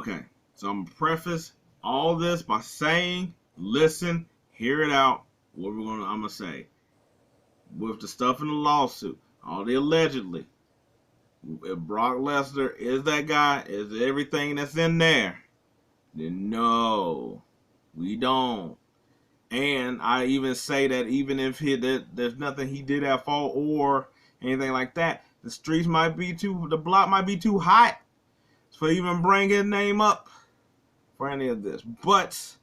Okay, so I'm gonna preface all this by saying, listen, hear it out. I'm gonna say with the stuff in the lawsuit, all the allegedly. If Brock Lesnar is that guy, is everything that's in there, then no, we don't. And I even say that even if there's nothing he did at fault or anything like that, the block might be too hot for even bring his name up for any of this. But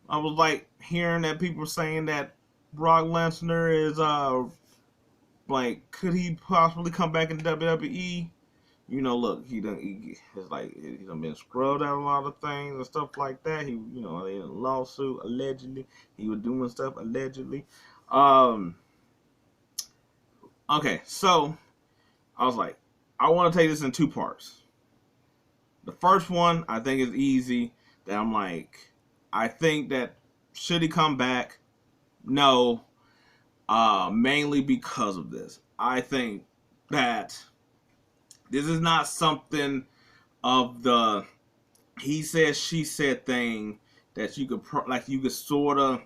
I was like hearing that people saying that Brock Lesnar is like, could he possibly come back in WWE? Look, he's done been scrubbed out a lot of things and stuff like that. He, in a lawsuit allegedly, he was doing stuff allegedly. Okay, so I was like, I want to take this in two parts. The first one I think is easy. That I'm like, I think that should he come back? No, mainly because of this. I think that this is not something of the he said she said thing that you could sort of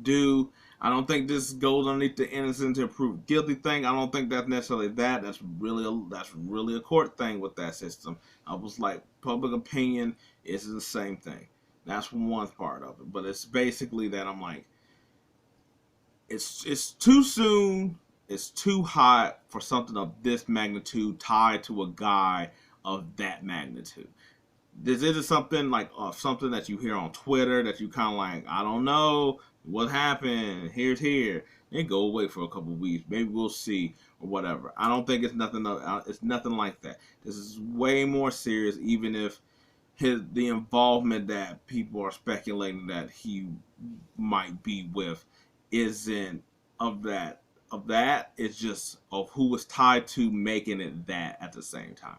do. I don't think this goes underneath the innocent to prove guilty thing. I don't think that's necessarily that. That's really a court thing with that system. I was like, public opinion is the same thing. That's one part of it, but it's basically that I'm like, it's too soon. It's too hot for something of this magnitude tied to a guy of that magnitude. This isn't something like something that you hear on Twitter that you kind of like, I don't know what happened. Here's here. They go away for a couple of weeks. Maybe we'll see or whatever. I don't think it's nothing. It's nothing like that. This is way more serious. Even if the involvement that people are speculating that he might be with isn't of that. It's just of who was tied to making it that at the same time.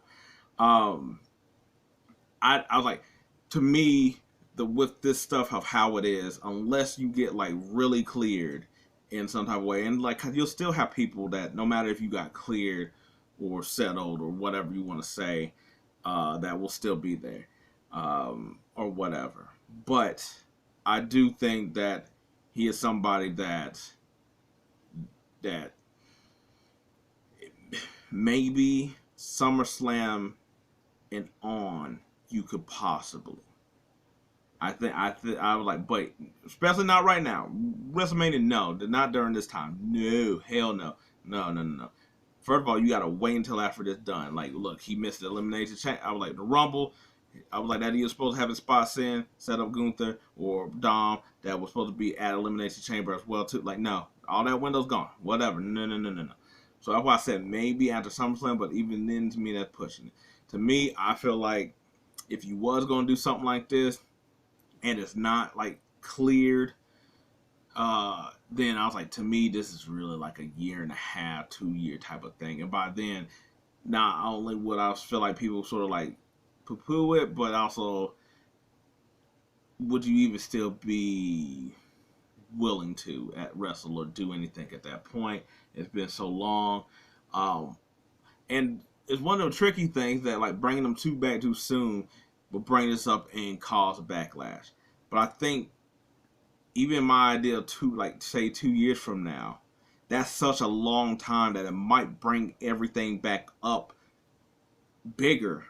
I was like, to me, with this stuff of how it is, unless you get like really cleared in some type of way, and like you'll still have people that no matter if you got cleared or settled or whatever you want to say, that will still be there, or whatever. But I do think that he is somebody that maybe SummerSlam and on you could possibly. I was like, but especially not right now. WrestleMania, no, not during this time. No, hell no, no. First of all, you gotta wait until after this done. Like, look, he missed the elimination change. I was like, the Rumble. I was like, that he was supposed to have his spots in, set up Gunther or Dom that was supposed to be at Elimination Chamber as well too. Like, no, all that window's gone. Whatever. No. So that's why I said maybe after SummerSlam, but even then, to me, that's pushing it. To me, I feel like if you was gonna do something like this and it's not like cleared, then I was like, to me, this is really like a year and a half, 2 year type of thing. And by then, not only would I feel like people sort of like poo-poo it, but also would you even still be willing to wrestle or do anything at that point? It's been so long, and it's one of the tricky things that like bringing them back too soon will bring this up and cause a backlash. But I think even my idea of 2 years from now, that's such a long time that it might bring everything back up bigger.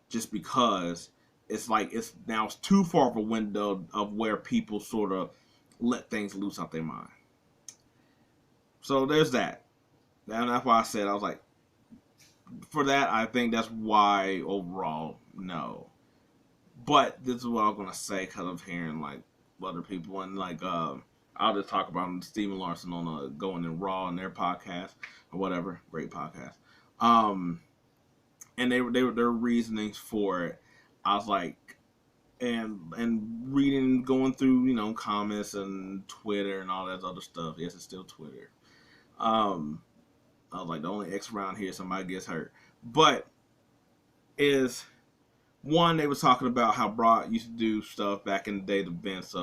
Just because it's too far of a window of where people sort of let things loose out their mind. So there's that. And that's why I said, I was like, for that, I think that's why overall, no. But this is what I'm going to say because of hearing like other people. And like, I'll just talk about Stephen Larson on Going in Raw and their podcast or whatever. Great podcast. And their reasonings for it, I was like, and reading, going through, comments and Twitter and all that other stuff. Yes, it's still Twitter. I was like, the only X around here, somebody gets hurt. But is one, they were talking about how Brock used to do stuff back in the day, the events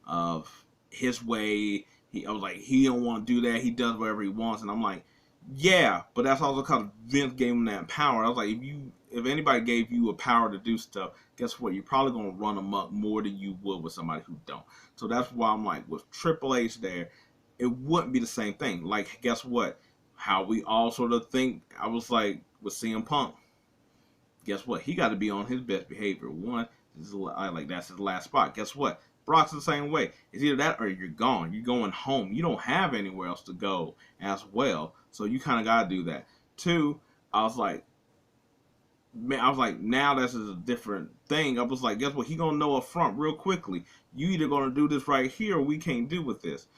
of his way. I was like, he don't want to do that. He does whatever he wants, and I'm like, yeah, but that's also because Vince gave him that power. I was like, if anybody gave you a power to do stuff, guess what? You're probably gonna run amok more than you would with somebody who don't. So that's why I'm like, with Triple H there, it wouldn't be the same thing. Like, guess what? How we all sort of think. I was like with CM Punk. Guess what? He got to be on his best behavior. One, like that's his last spot. Guess what? Brock's the same way. It's either that or you're gone. You're going home. You don't have anywhere else to go as well. So you kind of got to do that. Two, I was like, man, I was like, now that's a different thing. I was like, guess what? He gonna know up front real quickly. You either gonna do this right here, or we can't do with this.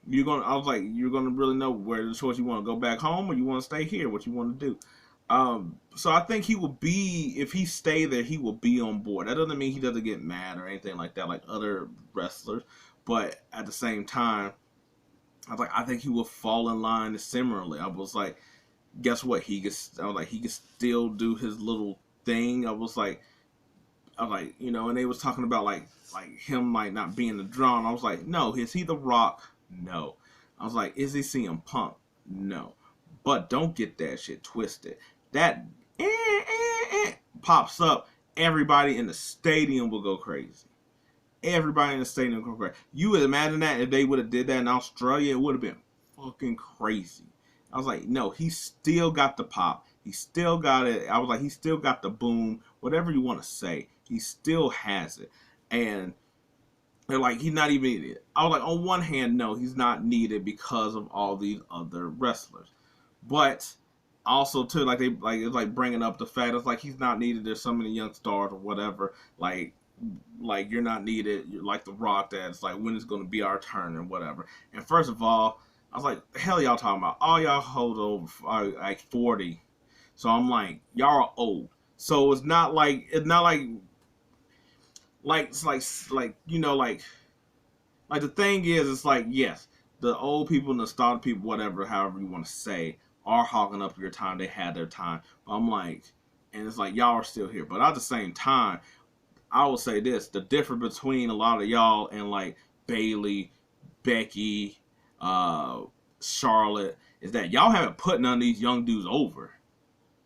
I was like, you're gonna really know where the choice you want to go back home or you want to stay here. What you want to do. So I think he will be, if he stay there, he will be on board. That doesn't mean he doesn't get mad or anything like that, like other wrestlers. But at the same time, I was like, I think he will fall in line similarly. I was like, guess what? He can still do his little thing. I was like, you know, and they was talking about like him like not being the draw. And I was like, no, is he the Rock? No. I was like, is he CM Punk? No. But don't get that shit twisted. That pops up, everybody in the stadium will go crazy. Everybody in the stadium will go crazy. You would imagine that if they would have did that in Australia, it would have been fucking crazy. I was like, no, he still got the pop. He still got it. I was like, he still got the boom. Whatever you want to say, he still has it. And they're like, he's not even needed. I was like, on one hand, no, he's not needed because of all these other wrestlers. But also too, like it's like bringing up the fact it's like he's not needed. There's so many young stars or whatever. Like you're not needed. You're like the Rock. That's like, when is going to be our turn or whatever. And first of all, I was like, the hell y'all talking about? All y'all hold over like 40. So I'm like, y'all are old. So it's not like it's like you know, like the thing is, it's like, yes, the old people and the starter people, whatever, however you want to say, are hogging up your time. They had their time. But I'm like, and it's like, y'all are still here. But at the same time, I will say this: the difference between a lot of y'all and like Bailey, Becky, Charlotte, is that y'all haven't put none of these young dudes over.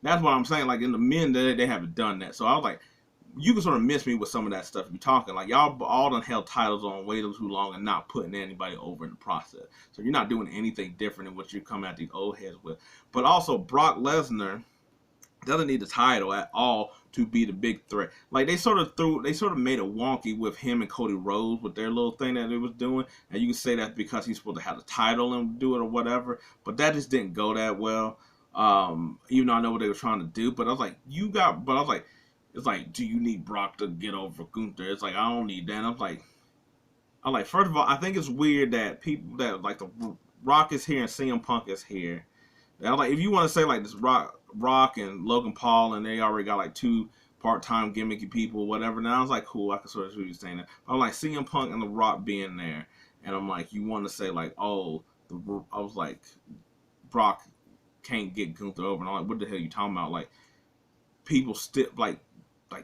That's what I'm saying. Like, in the men, they haven't done that. So I was like, you can sort of miss me with some of that stuff you're talking. Like, y'all all done held titles on way too long and not putting anybody over in the process. So you're not doing anything different than what you come at these old heads with. But also, Brock Lesnar doesn't need the title at all to be the big threat. Like, they sort of made it wonky with him and codyrhodes with their little thing that they was doing. And you can say that's because he's supposed to have the title and do it or whatever. But that just didn't go that well. Even though I know what they were trying to do. But I was like, it's like, do you need Brock to get over Gunther? It's like, I don't need that. I'm like, first of all, I think it's weird that people that like the Rock is here and CM Punk is here. And I'm like, if you want to say like this Rock and Logan Paul and they already got like two part-time gimmicky people, whatever. Now I was like, cool, I can sort of see what you're saying. But I'm like, CM Punk and the Rock being there, and I'm like, you want to say like, oh, I was like, Brock can't get Gunther over, and I'm like, what the hell are you talking about? Like, people still like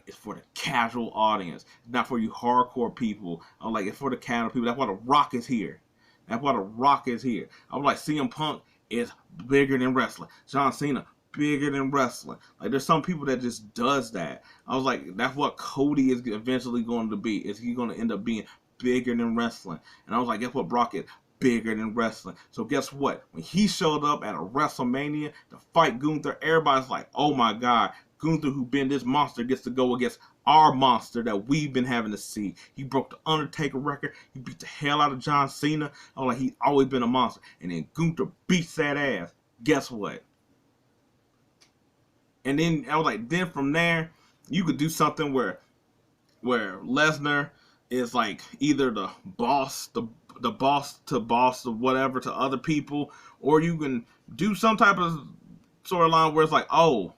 it's for the casual audience. It's not for you hardcore people. I'm like, it's for the casual people. That's why the Rock is here. That's why the Rock is here. I was like, CM Punk is bigger than wrestling. John Cena, bigger than wrestling. Like, there's some people that just does that. I was like, that's what Cody is eventually going to be. Is he going to end up being bigger than wrestling? And I was like, guess what Brock is? Bigger than wrestling. So guess what? When he showed up at a WrestleMania to fight Gunther, everybody's like, oh my God, Gunther, who been this monster, gets to go against our monster that we've been having to see. He broke the Undertaker record. He beat the hell out of John Cena. I was like, he's always been a monster. And then Gunther beats that ass. Guess what? And then I was like, then from there, you could do something where Lesnar is like either the boss to whatever to other people, or you can do some type of storyline where it's like, oh,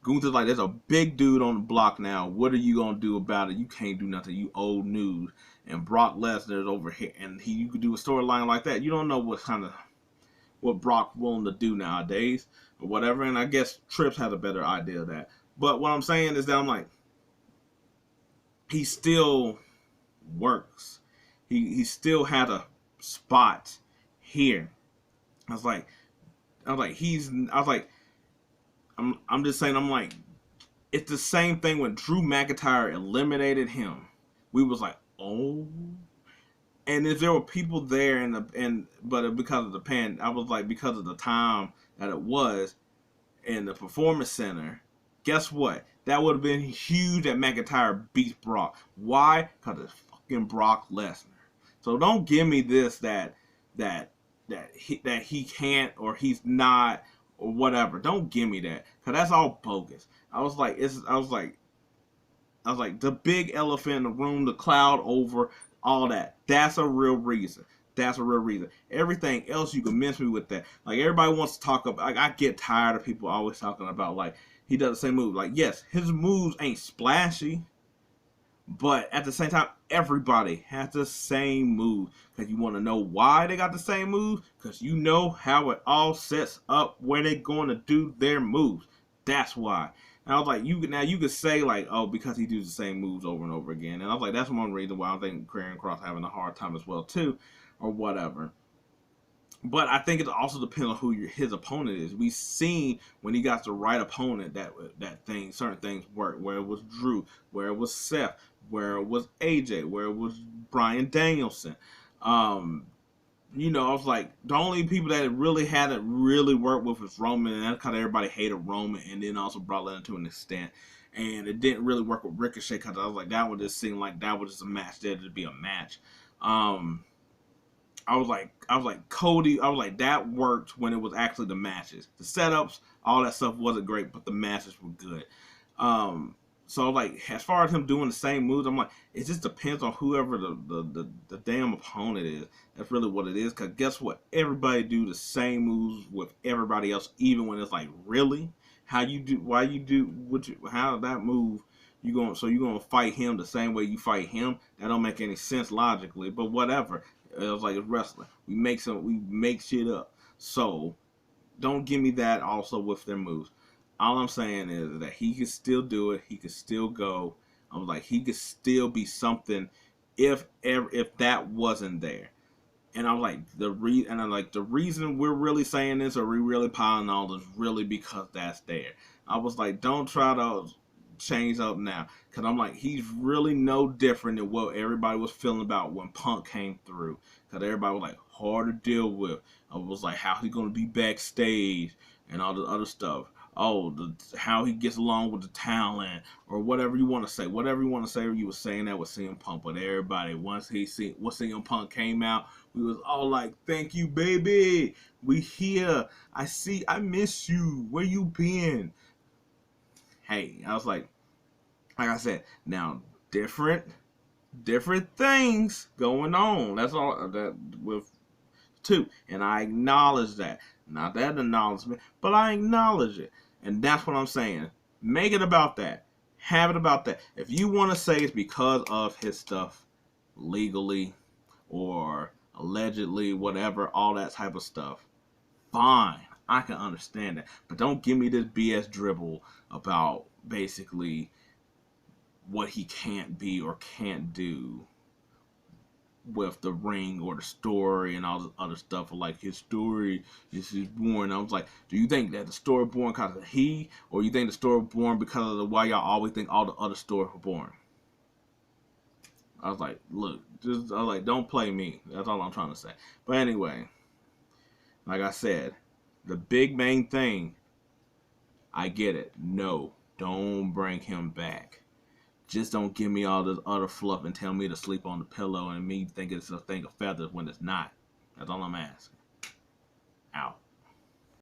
Gunther's like, there's a big dude on the block now. What are you gonna do about it? You can't do nothing. You old news. And Brock Lesnar is over here, and you could do a storyline like that. You don't know what Brock willing to do nowadays or whatever. And I guess Trips has a better idea of that. But what I'm saying is that I'm like, he still works. He still had a spot here. I was like, I'm just saying, I'm like, it's the same thing when Drew McIntyre eliminated him. We was like, oh. And if there were people there but because of the I was like, because of the time that it was in the Performance Center, guess what? That would have been huge that McIntyre beats Brock. Why? Because it's fucking Brock Lesnar. So don't give me this that he can't or he's not or whatever. Don't give me that, because that's all bogus. I was like, the big elephant in the room, the cloud over, all that. That's a real reason. That's a real reason. Everything else you can miss me with that. Like, everybody wants to talk about, like, I get tired of people always talking about, like, he does the same move. Like, yes, his moves ain't splashy, but at the same time, everybody has the same move. Because you want to know why they got the same move? Because you know how it all sets up where they're going to do their moves. That's why. And I was like, you could say, like, oh, because he does the same moves over and over again. And I was like, that's one reason why I think Karrion Kross having a hard time as well too, or whatever. But I think it also depends on who his opponent is. We've seen when he got the right opponent that certain things work. Where it was Drew, where it was Seth, where it was AJ, where it was Bryan Danielson. I was like, the only people that really hadn't really worked with was Roman, and that's because everybody hated Roman, and then also Brock Lesnar to an extent. And it didn't really work with Ricochet, because I was like, that would just seem like that was just a match. There to be a match. I was like Cody. I was like, that worked when it was actually the matches. The setups, all that stuff wasn't great, but the matches were good. So like, as far as him doing the same moves, I'm like, it just depends on whoever the damn opponent is. That's really what it is. Cause guess what? Everybody do the same moves with everybody else, even when it's like, really? How that move? You're gonna fight him the same way you fight him? That don't make any sense logically, but whatever. It was like, it's wrestling. We make shit up. So don't give me that also with their moves. All I'm saying is that he could still do it. He could still go. I was like, he could still be something if that wasn't there. And I'm like, the reason we're really saying this, or we really piling on, is really because that's there. I was like, don't try to change up now, because I'm like, he's really no different than what everybody was feeling about when Punk came through. Because everybody was like, hard to deal with. I was like, how he gonna be backstage and all the other stuff. Oh, how he gets along with the talent, or whatever you want to say. Whatever you want to say, you were saying that with CM Punk. But everybody, once CM Punk came out, we was all like, thank you, baby. We here. I miss you. Where you been? Hey, I was like I said, now different things going on. That's all that with too. And I acknowledge that. Not that acknowledgement, but I acknowledge it. And that's what I'm saying. Make it about that. Have it about that. If you want to say it's because of his stuff legally or allegedly, whatever, all that type of stuff, fine. I can understand that. But don't give me this BS dribble about basically what he can't be or can't do with the ring or the story and all this other stuff. Like, his story is born. I was like, do you think that the story born because of he, or you think the story born because of why y'all always think all the other stories were born? I was like, look, don't play me. That's all I'm trying to say. But anyway, like I said, the big main thing, I get it. No, don't bring him back. Just don't give me all this other fluff and tell me to sleep on the pillow and me think it's a thing of feathers when it's not. That's all I'm asking.